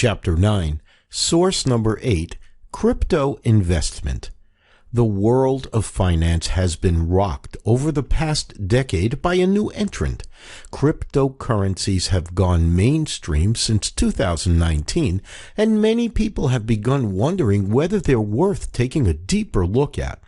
Chapter 9, Source Number 8, Crypto Investment. The world of finance has been rocked over the past decade by a new entrant. Cryptocurrencies have gone mainstream since 2019, and many people have begun wondering whether they're worth taking a deeper look at.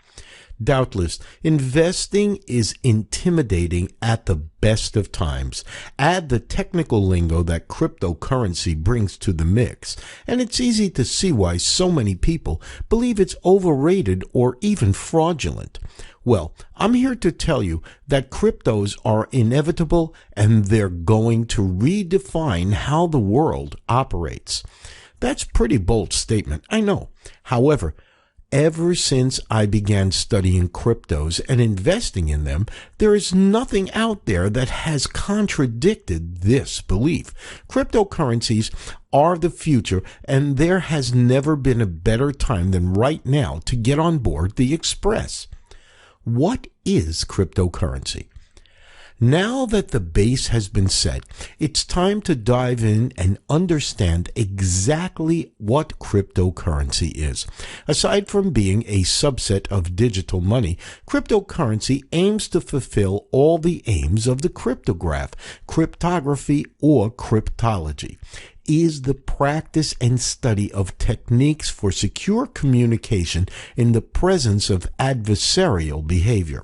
Doubtless, investing is intimidating at the best of times. Add the technical lingo that cryptocurrency brings to the mix, and it's easy to see why so many people believe it's overrated or even fraudulent. Well, I'm here to tell you that cryptos are inevitable and they're going to redefine how the world operates. That's a pretty bold statement, I know. However, ever since I began studying cryptos and investing in them, there is nothing out there that has contradicted this belief. Cryptocurrencies are the future, and there has never been a better time than right now to get on board the express. What is cryptocurrency? Now that the base has been set, it's time to dive in and understand exactly what cryptocurrency is. Aside from being a subset of digital money, cryptocurrency aims to fulfill all the aims of the cryptograph, cryptography, or cryptology. Is the practice and study of techniques for secure communication in the presence of adversarial behavior.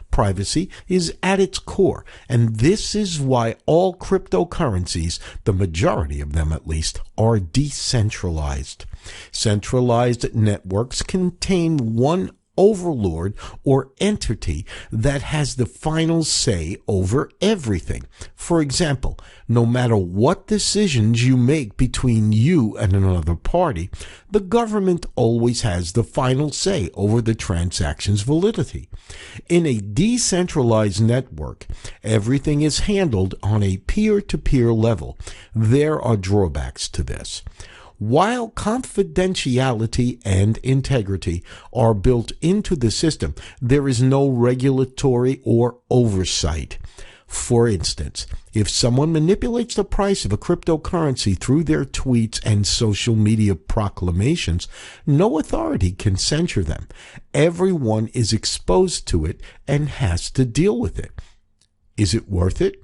Privacy is at its core, and this is why all cryptocurrencies, the majority of them at least, are decentralized. Centralized networks contain one overlord or entity that has the final say over everything. For example, no matter what decisions you make between you and another party, the government always has the final say over the transaction's validity. In a decentralized network, everything is handled on a peer-to-peer level. There are drawbacks to this. While confidentiality and integrity are built into the system, there is no regulatory or oversight. For instance, if someone manipulates the price of a cryptocurrency through their tweets and social media proclamations, no authority can censure them. Everyone is exposed to it and has to deal with it. Is it worth it?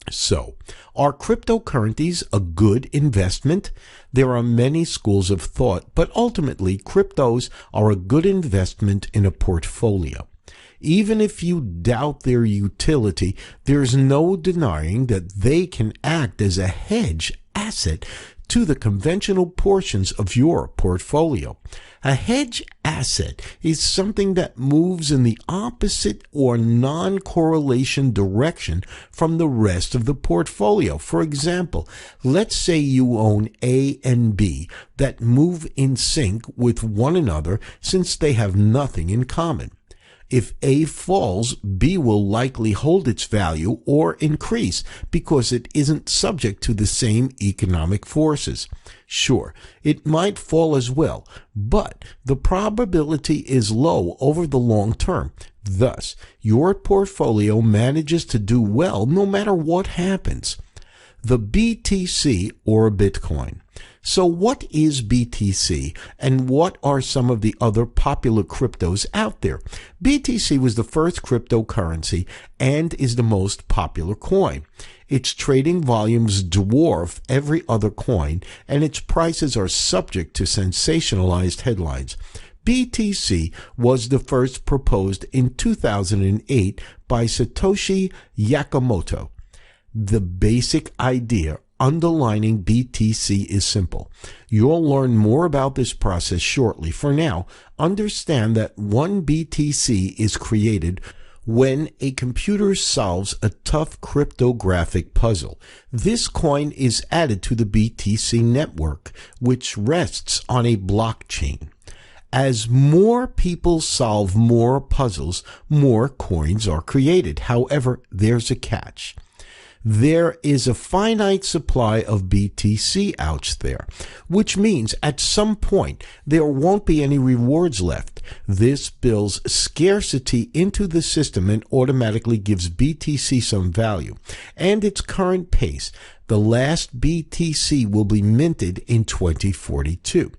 So, are cryptocurrencies a good investment? There are many schools of thought, but ultimately cryptos are a good investment in a portfolio. Even if you doubt their utility, there's no denying that they can act as a hedge asset to the conventional portions of your portfolio. A hedge asset is something that moves in the opposite or non-correlation direction from the rest of the portfolio. For example, let's say you own A and B that move in sync with one another since they have nothing in common. If A falls, B will likely hold its value or increase because it isn't subject to the same economic forces. Sure, it might fall as well, but the probability is low over the long term. Thus, your portfolio manages to do well no matter what happens. The BTC or Bitcoin. So what is BTC and what are some of the other popular cryptos out there? BTC was the first cryptocurrency and is the most popular coin. Its trading volumes dwarf every other coin and its prices are subject to sensationalized headlines. BTC was the first proposed in 2008 by Satoshi Nakamoto. The basic idea underlining BTC is simple. You'll learn more about this process shortly. For now, understand that one BTC is created when a computer solves a tough cryptographic puzzle. This coin is added to the BTC network, which rests on a blockchain. As more people solve more puzzles, more coins are created. However, there's a catch. There is a finite supply of BTC out there, which means at some point there won't be any rewards left. This builds scarcity into the system and automatically gives BTC some value. And its current pace, The last BTC will be minted in 2042.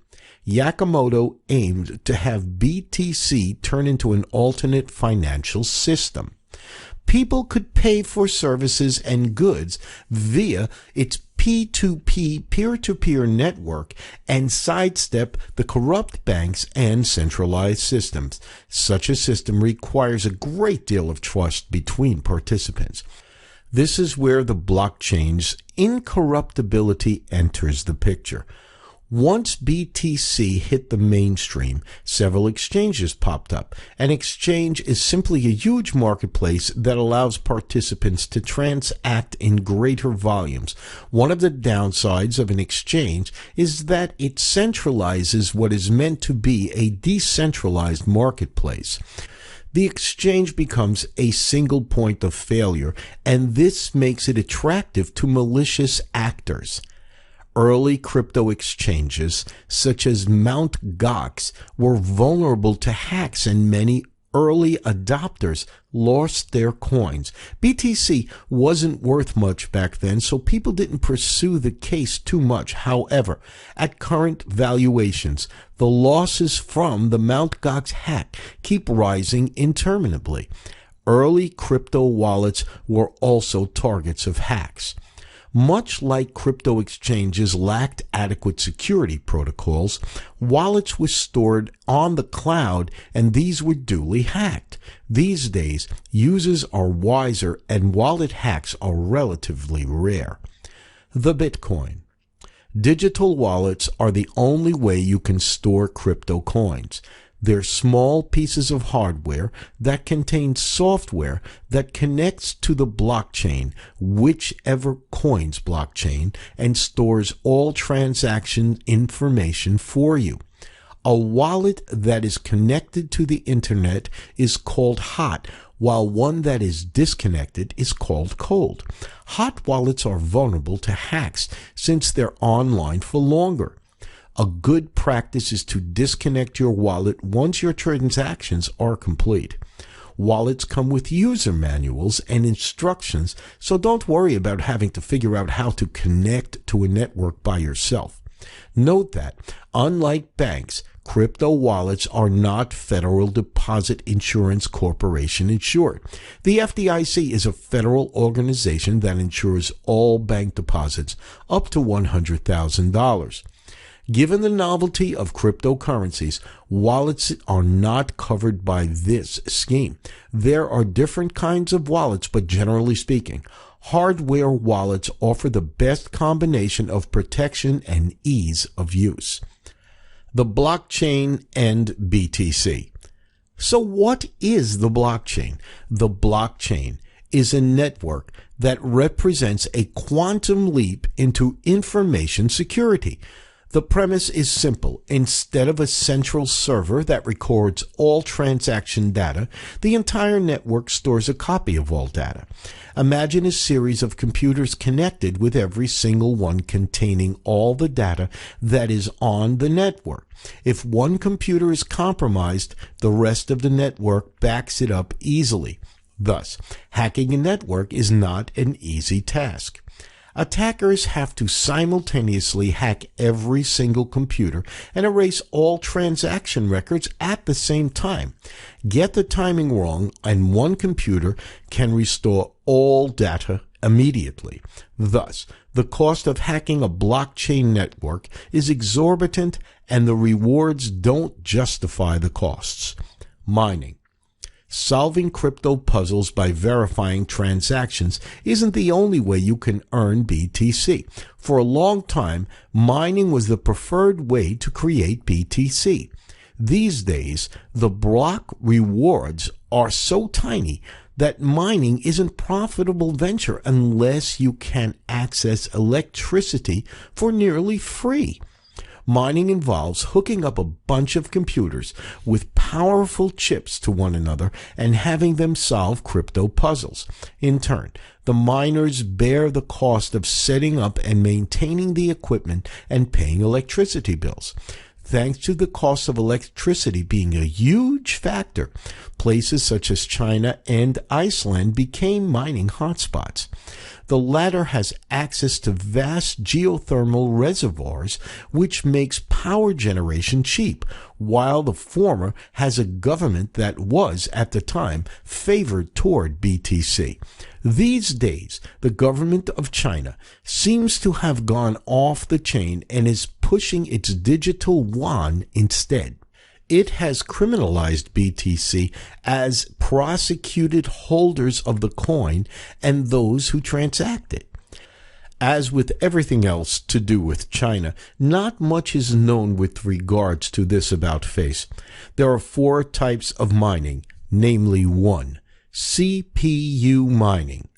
Nakamoto aimed to have BTC turn into an alternate financial system. People could pay for services and goods via its P2P peer-to-peer network and sidestep the corrupt banks and centralized systems. Such a system requires a great deal of trust between participants. This is where the blockchain's incorruptibility enters the picture. Once BTC hit the mainstream, several exchanges popped up. An exchange is simply a huge marketplace that allows participants to transact in greater volumes. One of the downsides of an exchange is that it centralizes what is meant to be a decentralized marketplace. The exchange becomes a single point of failure, and this makes it attractive to malicious actors. Early crypto exchanges, such as Mt. Gox, were vulnerable to hacks, and many early adopters lost their coins. BTC wasn't worth much back then, so people didn't pursue the case too much. However, at current valuations, the losses from the Mt. Gox hack keep rising interminably. Early crypto wallets were also targets of hacks. Much like crypto exchanges lacked adequate security protocols, wallets were stored on the cloud and these were duly hacked. These days, users are wiser and wallet hacks are relatively rare. The Bitcoin. Digital wallets are the only way you can store crypto coins. They're small pieces of hardware that contain software that connects to the blockchain, whichever coin's blockchain, and stores all transaction information for you. A wallet that is connected to the internet is called hot, while one that is disconnected is called cold. Hot wallets are vulnerable to hacks since they're online for longer. A good practice is to disconnect your wallet once your transactions are complete. Wallets come with user manuals and instructions, so don't worry about having to figure out how to connect to a network by yourself. Note that, unlike banks, crypto wallets are not Federal Deposit Insurance Corporation insured. The FDIC is a federal organization that insures all bank deposits up to $100,000. Given the novelty of cryptocurrencies, wallets are not covered by this scheme. There are different kinds of wallets, but generally speaking, hardware wallets offer the best combination of protection and ease of use. The blockchain and BTC. So what is the blockchain? The blockchain is a network that represents a quantum leap into information security. The premise is simple. Instead of a central server that records all transaction data, the entire network stores a copy of all data. Imagine a series of computers connected with every single one containing all the data that is on the network. If one computer is compromised, the rest of the network backs it up easily. Thus, hacking a network is not an easy task. Attackers have to simultaneously hack every single computer and erase all transaction records at the same time. Get the timing wrong, and one computer can restore all data immediately. Thus, the cost of hacking a blockchain network is exorbitant, and the rewards don't justify the costs. Mining. Solving crypto puzzles by verifying transactions isn't the only way you can earn BTC. For a long time, mining was the preferred way to create BTC. These days, the block rewards are so tiny that mining isn't a profitable venture unless you can access electricity for nearly free. Mining involves hooking up a bunch of computers with powerful chips to one another and having them solve crypto puzzles. In turn, the miners bear the cost of setting up and maintaining the equipment and paying electricity bills. Thanks to the cost of electricity being a huge factor, places such as China and Iceland became mining hotspots. The latter has access to vast geothermal reservoirs, which makes power generation cheap, while the former has a government that was, at the time, favored toward BTC. These days, the government of China seems to have gone off the chain and is pushing its digital yuan instead. It has criminalized BTC as prosecuted holders of the coin and those who transact it. As with everything else to do with China, not much is known with regards to this about-face. There are 4 types of mining, namely 1. CPU mining.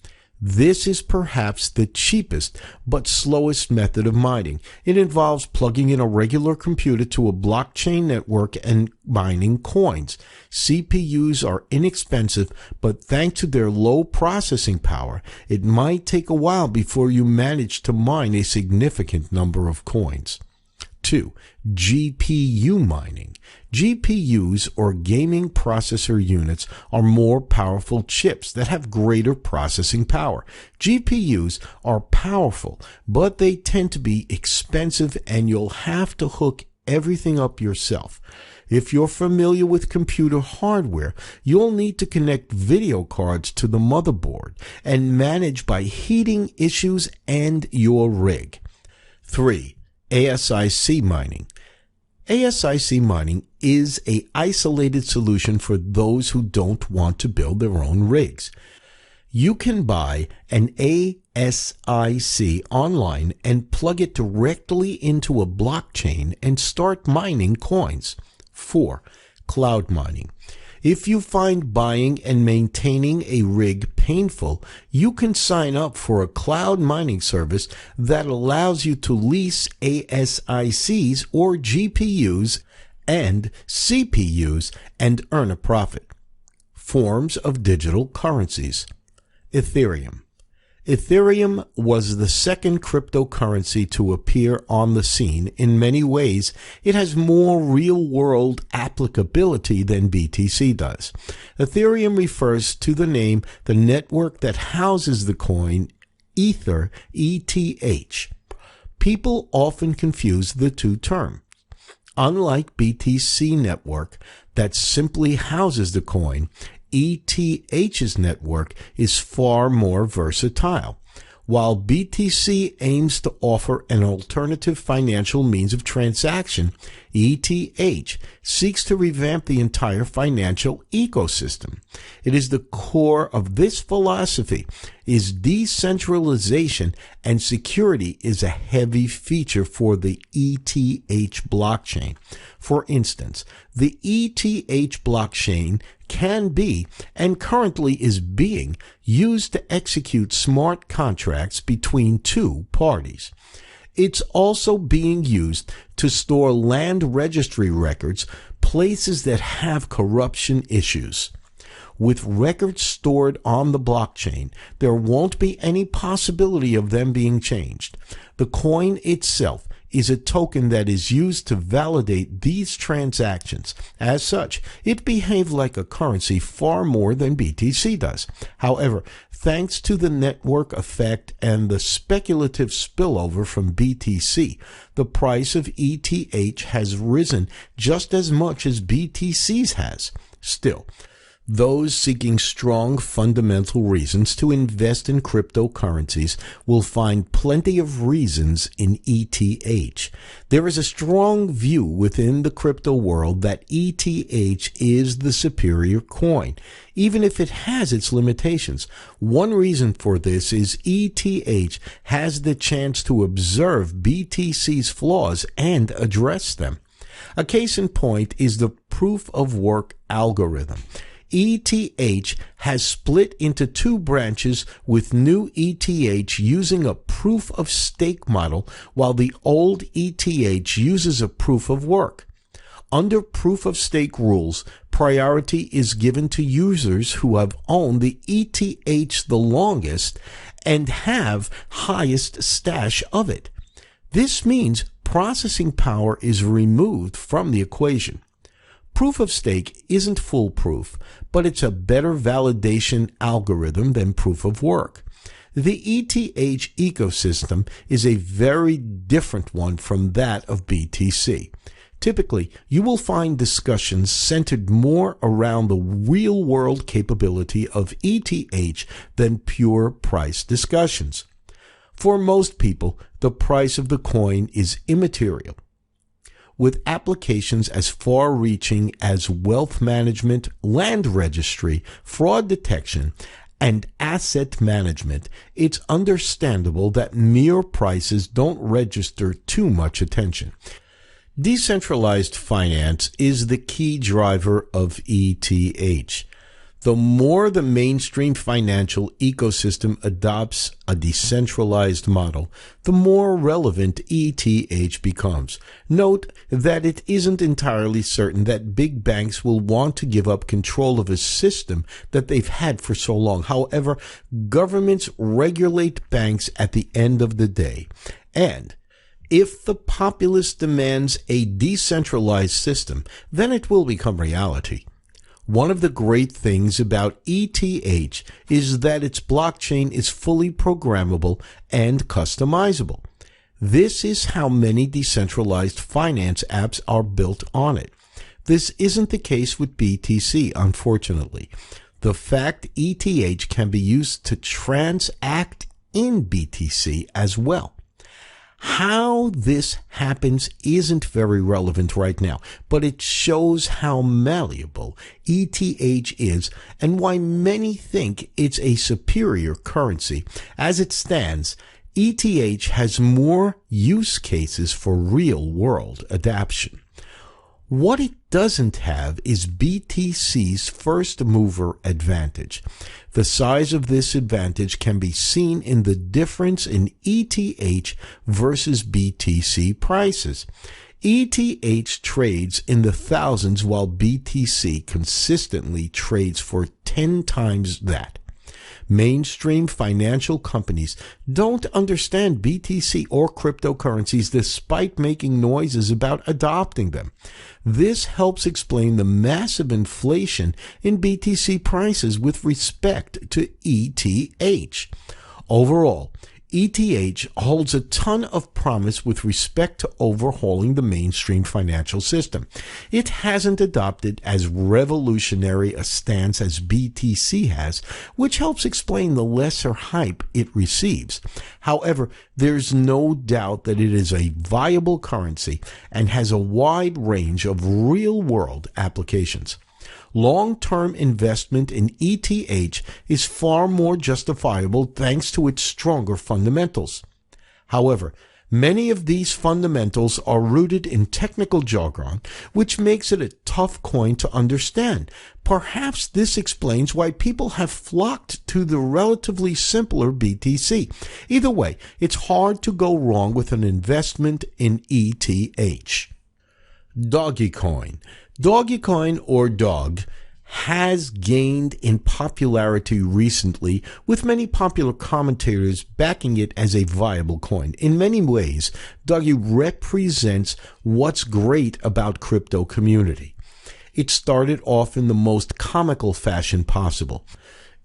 This is perhaps the cheapest but slowest method of mining. It involves plugging in a regular computer to a blockchain network and mining coins. CPUs are inexpensive, but thanks to their low processing power, it might take a while before you manage to mine a significant number of coins. 2. GPU mining. GPUs, or gaming processor units, are more powerful chips that have greater processing power. GPUs are powerful, but they tend to be expensive and you'll have to hook everything up yourself. If you're familiar with computer hardware, you'll need to connect video cards to the motherboard and manage by heating issues and your rig. 3. ASIC mining. ASIC mining is an isolated solution for those who don't want to build their own rigs. You can buy an ASIC online and plug it directly into a blockchain and start mining coins. 4. Cloud mining. If you find buying and maintaining a rig painful, you can sign up for a cloud mining service that allows you to lease ASICs or GPUs and CPUs and earn a profit. Forms of digital currencies. Ethereum. Ethereum was the second cryptocurrency to appear on the scene. In many ways, it has more real-world applicability than BTC does. Ethereum refers to the network that houses the coin Ether, ETH. People often confuse the two terms. Unlike BTC network that simply houses the coin, ETH's network is far more versatile. While BTC aims to offer an alternative financial means of transaction, ETH seeks to revamp the entire financial ecosystem. It is the core of this philosophy is decentralization, and security is a heavy feature for the ETH blockchain. For instance, the ETH blockchain can be, and currently is being, used to execute smart contracts between two parties. It's also being used to store land registry records, places that have corruption issues. With records stored on the blockchain, there won't be any possibility of them being changed. The coin itself is a token that is used to validate these transactions. As such, it behaves like a currency far more than BTC does. However, thanks to the network effect and the speculative spillover from BTC, the price of ETH has risen just as much as BTC's has. Still, those seeking strong fundamental reasons to invest in cryptocurrencies will find plenty of reasons in ETH. There is a strong view within the crypto world that ETH is the superior coin, even if it has its limitations. One reason for this is ETH has the chance to observe BTC's flaws and address them. A case in point is the proof of work algorithm. ETH has split into two branches, with new ETH using a proof of stake model, while the old ETH uses a proof of work. Under proof of stake rules, priority is given to users who have owned the ETH the longest and have highest stash of it. This means processing power is removed from the equation. Proof of stake isn't foolproof, but it's a better validation algorithm than proof of work. The ETH ecosystem is a very different one from that of BTC. Typically, you will find discussions centered more around the real-world capability of ETH than pure price discussions. For most people, the price of the coin is immaterial. With applications as far-reaching as wealth management, land registry, fraud detection, and asset management, it's understandable that mere prices don't register too much attention. Decentralized finance is the key driver of ETH. The more the mainstream financial ecosystem adopts a decentralized model, the more relevant ETH becomes. Note that it isn't entirely certain that big banks will want to give up control of a system that they've had for so long. However, governments regulate banks at the end of the day. And if the populace demands a decentralized system, then it will become reality. One of the great things about ETH is that its blockchain is fully programmable and customizable. This is how many decentralized finance apps are built on it. This isn't the case with BTC, unfortunately. The fact ETH can be used to transact in BTC as well. How this happens isn't very relevant right now, but it shows how malleable ETH is and why many think it's a superior currency. As it stands, ETH has more use cases for real-world adoption. What it doesn't have is BTC's first-mover advantage. The size of this advantage can be seen in the difference in ETH versus BTC prices. ETH trades in the thousands while BTC consistently trades for 10 times that. Mainstream financial companies don't understand BTC or cryptocurrencies despite making noises about adopting them. This helps explain the massive inflation in BTC prices with respect to ETH. Overall, ETH holds a ton of promise with respect to overhauling the mainstream financial system. It hasn't adopted as revolutionary a stance as BTC has, which helps explain the lesser hype it receives. However, there's no doubt that it is a viable currency and has a wide range of real-world applications. Long-term investment in ETH is far more justifiable thanks to its stronger fundamentals. However, many of these fundamentals are rooted in technical jargon, which makes it a tough coin to understand. Perhaps this explains why people have flocked to the relatively simpler BTC. Either way, it's hard to go wrong with an investment in ETH. Dogecoin. Dogecoin, or Dog, has gained in popularity recently, with many popular commentators backing it as a viable coin. In many ways, Doge represents what's great about crypto community. It started off in the most comical fashion possible.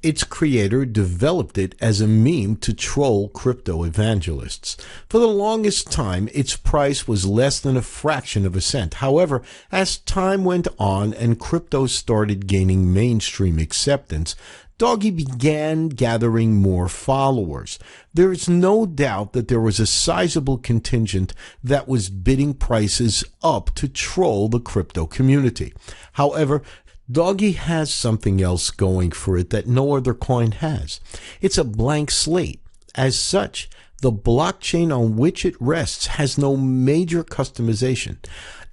Its creator developed it as a meme to troll crypto evangelists. For the longest time, its price was less than a fraction of a cent. However, as time went on and crypto started gaining mainstream acceptance, Doge began gathering more followers. There is no doubt that there was a sizable contingent that was bidding prices up to troll the crypto community. However, Doge has something else going for it that no other coin has. It's a blank slate. As such, the blockchain on which it rests has no major customization,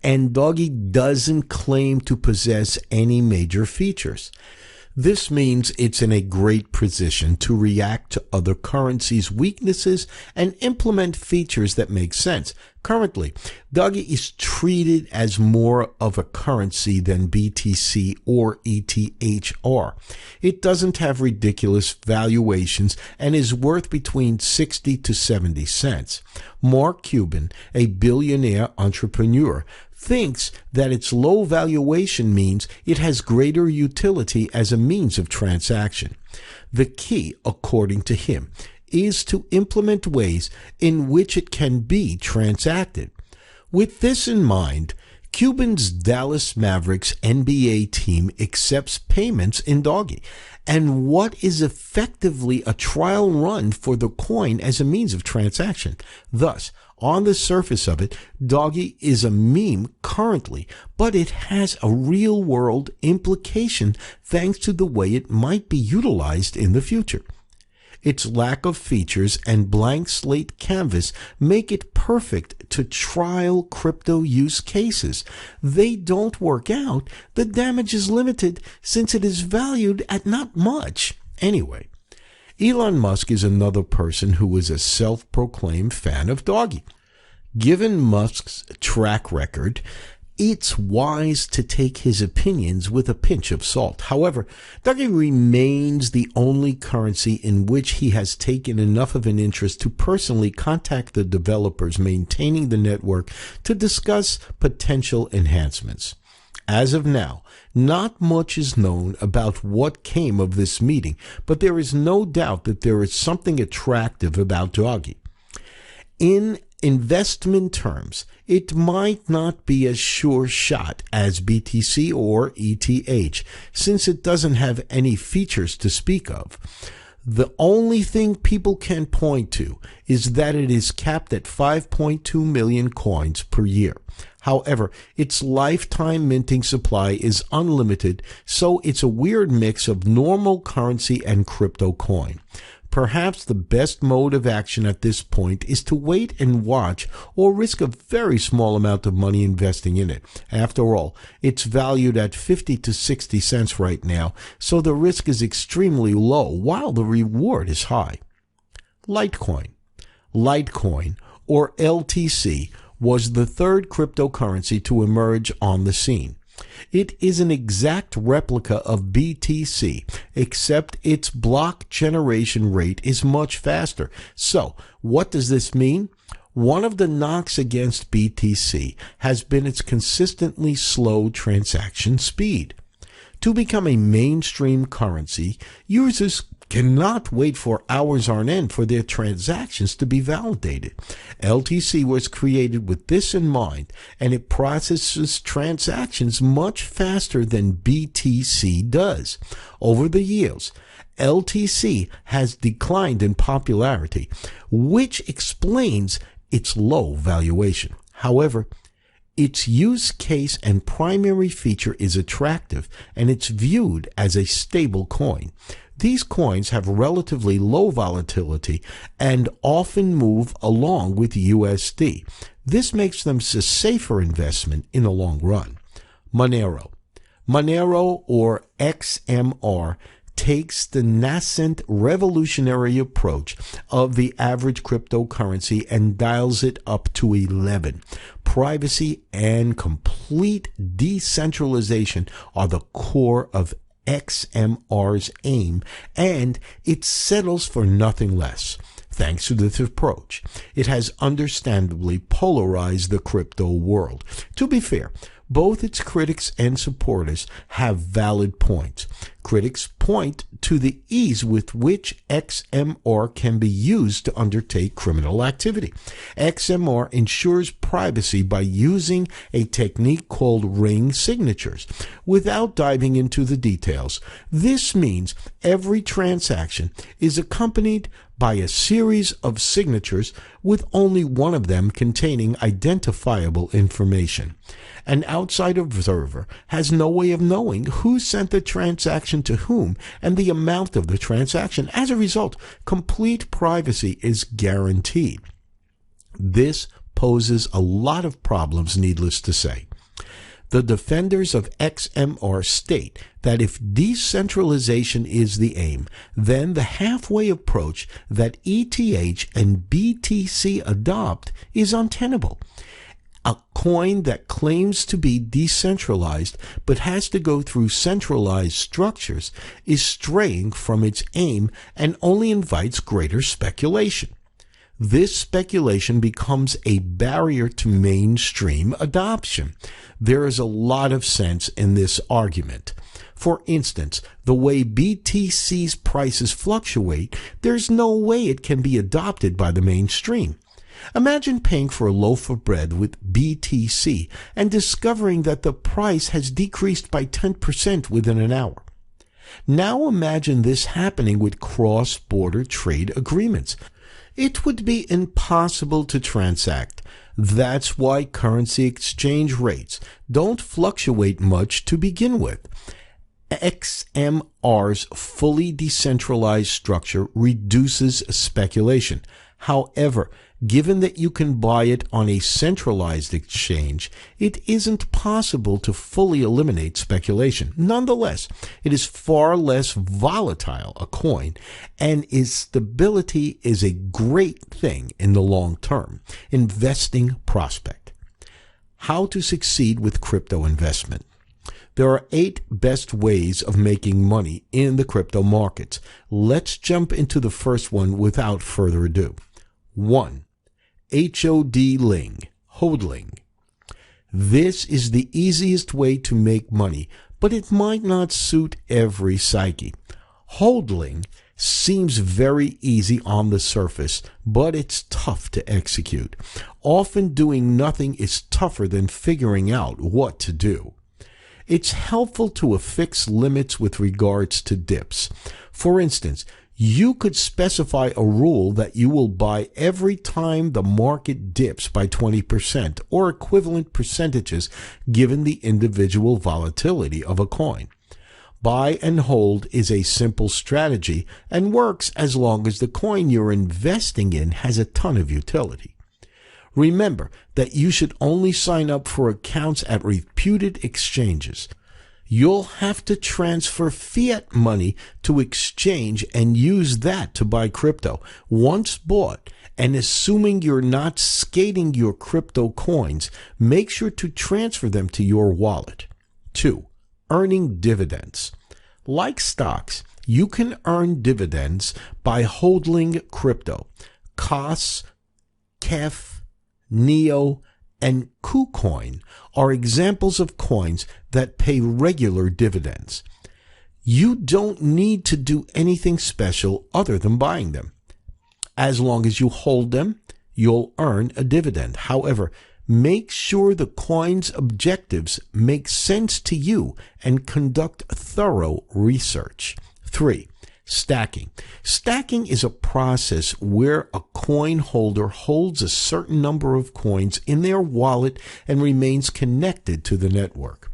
and Doge doesn't claim to possess any major features. This means it's in a great position to react to other currencies' weaknesses and implement features that make sense. Currently, Doggy is treated as more of a currency than BTC or ETH are. It doesn't have ridiculous valuations and is worth between 60 to 70 cents. Mark Cuban, a billionaire entrepreneur, thinks that its low valuation means it has greater utility as a means of transaction. The key, according to him, is to implement ways in which it can be transacted. With this in mind, Cuban's Dallas Mavericks NBA team accepts payments in Doggy, and what is effectively a trial run for the coin as a means of transaction. Thus, on the surface of it, Doggy is a meme currently, but it has a real-world implication thanks to the way it might be utilized in the future. Its lack of features and blank slate canvas make it perfect to trial crypto use cases. They don't work out. The damage is limited since it is valued at not much. Anyway, Elon Musk is another person who is a self-proclaimed fan of Doggy. Given Musk's track record, it's wise to take his opinions with a pinch of salt. However, Doggy remains the only currency in which he has taken enough of an interest to personally contact the developers maintaining the network to discuss potential enhancements. As of now, not much is known about what came of this meeting, but there is no doubt that there is something attractive about Doggy. In investment terms, it might not be as sure shot as BTC or ETH, since it doesn't have any features to speak of. The only thing people can point to is that it is capped at 5.2 million coins per year. However, its lifetime minting supply is unlimited, so it's a weird mix of normal currency and crypto coin. Perhaps the best mode of action at this point is to wait and watch or risk a very small amount of money investing in it. After all, it's valued at 50 to 60 cents right now, so the risk is extremely low while the reward is high. Litecoin. Litecoin, or LTC, was the third cryptocurrency to emerge on the scene. It is an exact replica of BTC, except its block generation rate is much faster. So, what does this mean? One of the knocks against BTC has been its consistently slow transaction speed. To become a mainstream currency, users cannot wait for hours on end for their transactions to be validated. LTC was created with this in mind, and it processes transactions much faster than BTC does. Over the years, LTC has declined in popularity, which explains its low valuation. However, its use case and primary feature is attractive, and it's viewed as a stable coin. These coins have relatively low volatility and often move along with USD. This makes them a safer investment in the long run. Monero. Monero, or XMR, takes the nascent revolutionary approach of the average cryptocurrency and dials it up to 11. Privacy and complete decentralization are the core of XMR's aim, and it settles for nothing less. Thanks to this approach, it has understandably polarized the crypto world. To be fair, both its critics and supporters have valid points. Critics point to the ease with which XMR can be used to undertake criminal activity. XMR ensures privacy by using a technique called ring signatures. Without diving into the details, this means every transaction is accompanied by a series of signatures with only one of them containing identifiable information. An outside observer has no way of knowing who sent the transaction to whom and the amount of the transaction. As a result, complete privacy is guaranteed. This poses a lot of problems, needless to say. The defenders of XMR state that if decentralization is the aim, then the halfway approach that ETH and BTC adopt is untenable. A coin that claims to be decentralized but has to go through centralized structures is straying from its aim and only invites greater speculation. This speculation becomes a barrier to mainstream adoption. There is a lot of sense in this argument. For instance, the way BTC's prices fluctuate, there's no way it can be adopted by the mainstream. Imagine paying for a loaf of bread with BTC and discovering that the price has decreased by 10% within an hour. Now imagine this happening with cross-border trade agreements. It would be impossible to transact. That's why currency exchange rates don't fluctuate much to begin with. XMR's fully decentralized structure reduces speculation. However, given that you can buy it on a centralized exchange, it isn't possible to fully eliminate speculation. Nonetheless, it is far less volatile a coin, and its stability is a great thing in the long term investing prospect. How to succeed with crypto investment. There are 8 best ways of making money in the crypto markets. Let's jump into the first one without further ado. 1. hodling. This is the easiest way to make money, but it might not suit every psyche. Hodling seems very easy on the surface, but it's tough to execute. Often doing nothing is tougher than figuring out what to do. It's helpful to affix limits with regards to dips. For instance, you could specify a rule that you will buy every time the market dips by 20% or equivalent percentages given the individual volatility of a coin. Buy and hold is a simple strategy and works as long as the coin you're investing in has a ton of utility. Remember that you should only sign up for accounts at reputed exchanges. You'll have to transfer fiat money to exchange and use that to buy crypto. Once bought, and assuming you're not skating your crypto coins, make sure to transfer them to your wallet. 2. Earning dividends. Like stocks, you can earn dividends by hodling crypto. COS, KEF, NEO, and KuCoin are examples of coins that pay regular dividends. You don't need to do anything special other than buying them. As long as you hold them, you'll earn a dividend. However, make sure the coin's objectives make sense to you and conduct thorough research. 3. Stacking. Stacking is a process where a coin holder holds a certain number of coins in their wallet and remains connected to the network.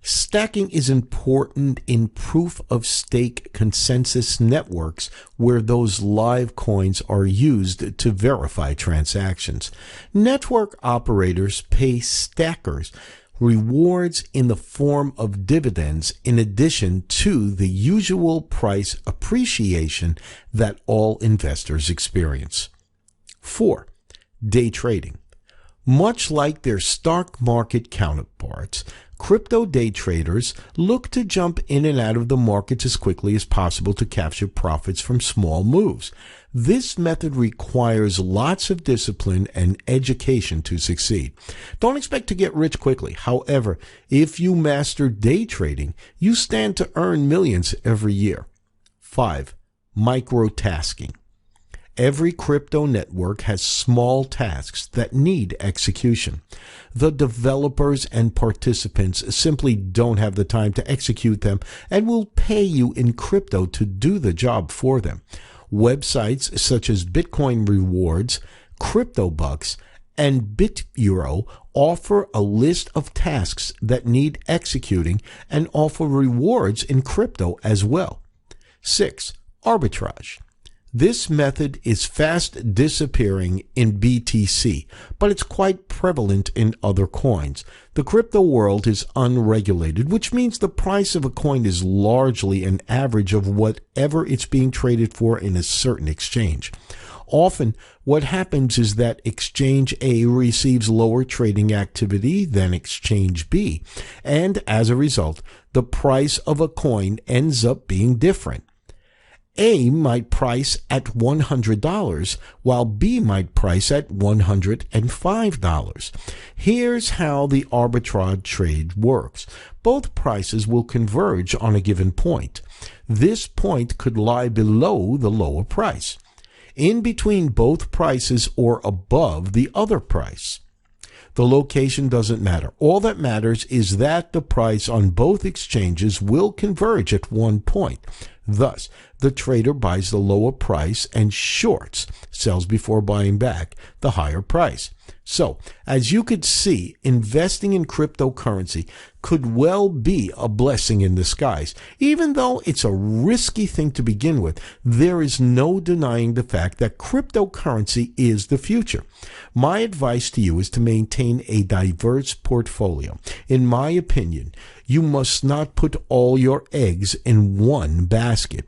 Stacking is important in proof-of-stake consensus networks where those live coins are used to verify transactions. Network operators pay stackers rewards in the form of dividends in addition to the usual price appreciation that all investors experience. 4. Day trading. Much like their stock market counterparts, crypto day traders look to jump in and out of the markets as quickly as possible to capture profits from small moves. This method requires lots of discipline and education to succeed. Don't expect to get rich quickly. However, if you master day trading, you stand to earn millions every year. 5. Microtasking. Every crypto network has small tasks that need execution. The developers and participants simply don't have the time to execute them and will pay you in crypto to do the job for them. Websites such as Bitcoin Rewards, CryptoBucks, and BitEuro offer a list of tasks that need executing and offer rewards in crypto as well. 6. Arbitrage. This method is fast disappearing in BTC, but it's quite prevalent in other coins. The crypto world is unregulated, which means the price of a coin is largely an average of whatever it's being traded for in a certain exchange. Often, what happens is that exchange A receives lower trading activity than exchange B, and as a result, the price of a coin ends up being different. A might price at $100, while B might price at $105. Here's how the arbitrage trade works. Both prices will converge on a given point. This point could lie below the lower price, in between both prices, or above the other price. The location doesn't matter. All that matters is that the price on both exchanges will converge at one point. Thus, the trader buys the lower price and shorts, sells before buying back the higher price. So, as you could see, investing in cryptocurrency could well be a blessing in disguise. Even though it's a risky thing to begin with, there is no denying the fact that cryptocurrency is the future. My advice to you is to maintain a diverse portfolio. In my opinion, you must not put all your eggs in one basket.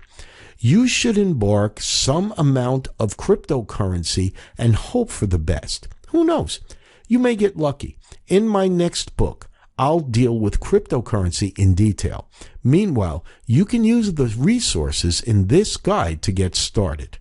You should embark some amount of cryptocurrency and hope for the best. Who knows? You may get lucky. In my next book, I'll deal with cryptocurrency in detail. Meanwhile, you can use the resources in this guide to get started.